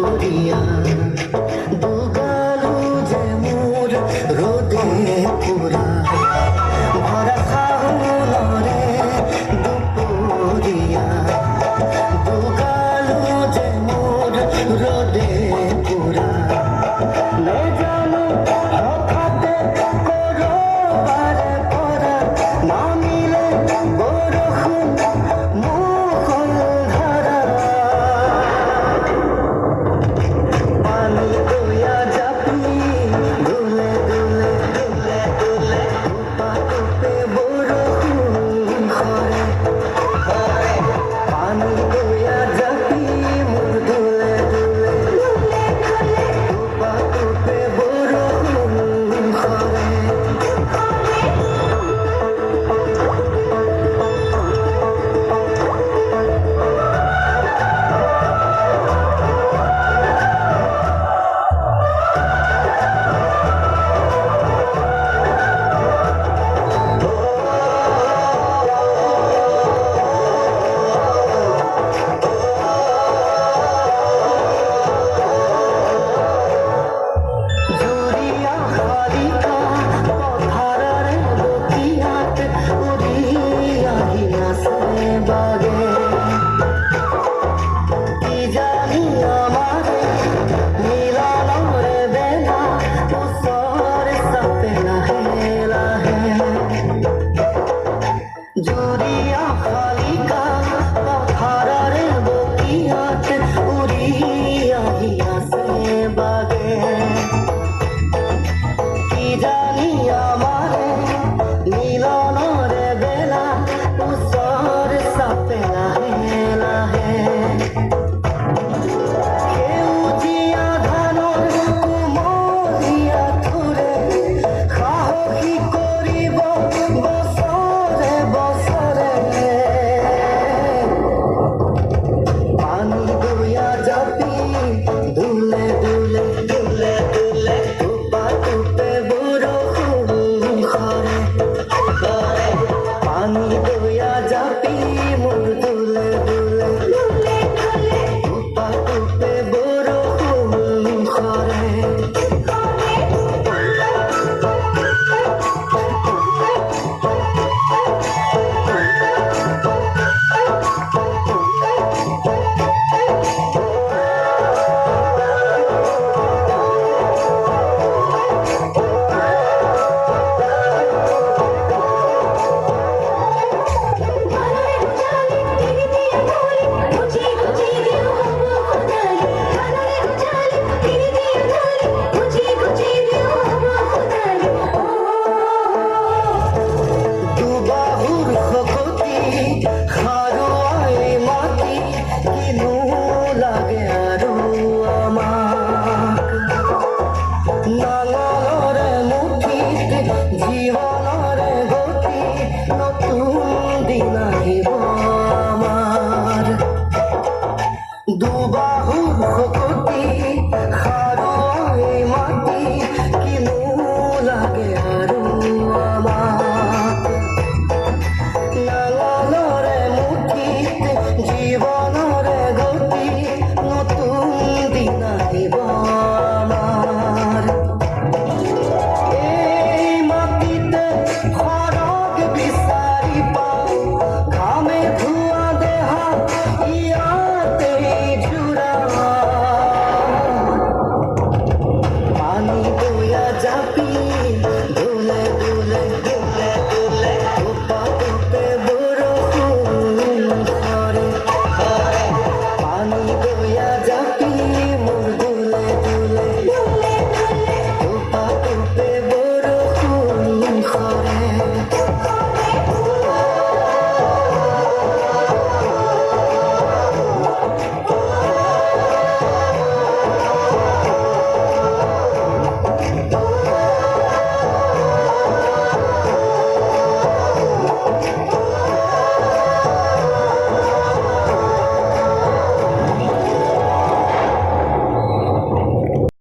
দুপৰীয়া দুগালো যে মোৰ ৰ'দে পুৰা ভৰা শাওনৰে দুপৰীয়া দুগালো যে মোৰ ৰ'দে পুৰা নেজানো হঠাতে কৰবাৰে পৰা নামিলে বৰষুণ মুষলধাৰা পানী দয়া জাপি দুলে দুলে দুলে দুলে টোপে বৰষুণ সৰে পানী দয়া জাপি মোৰ দুলে দুলে টোপে বৰষুণ সৰে জুৰিয়া শালিকা পথাৰৰে বকিয়াত উৰি আহি আছে বাগে কি জানি আমাৰে মিলনৰে বেলা ওচৰ চাপে লাহে লাহে জুৰিয়া শালিকা পথাৰৰে বকিয়াত উৰি আহি আছে বাগে কি জানি আমাৰে মিলনৰে বেলা ওচৰ চাপে লাহে লাহে সেউজীয়া ধানৰ কুমলীয়া থোৰে সাহসী কৰিব বছৰে বছৰে পানী দয়া জাপি দুলে দুলে দুলে দুলে টোপে বৰষুণ সৰে পানী দয়া জাপি মোৰ দুলে দুলে টোপে বৰষুণ সৰে দুবাহুৰ শকতি সাৰুৱাই মাটি কিনো লাগে আৰু আমাক নাঙলৰে মুঠিত জীৱনৰে গতি নতুন দিন আহিব আমাৰ দুবাহুৰ শকতি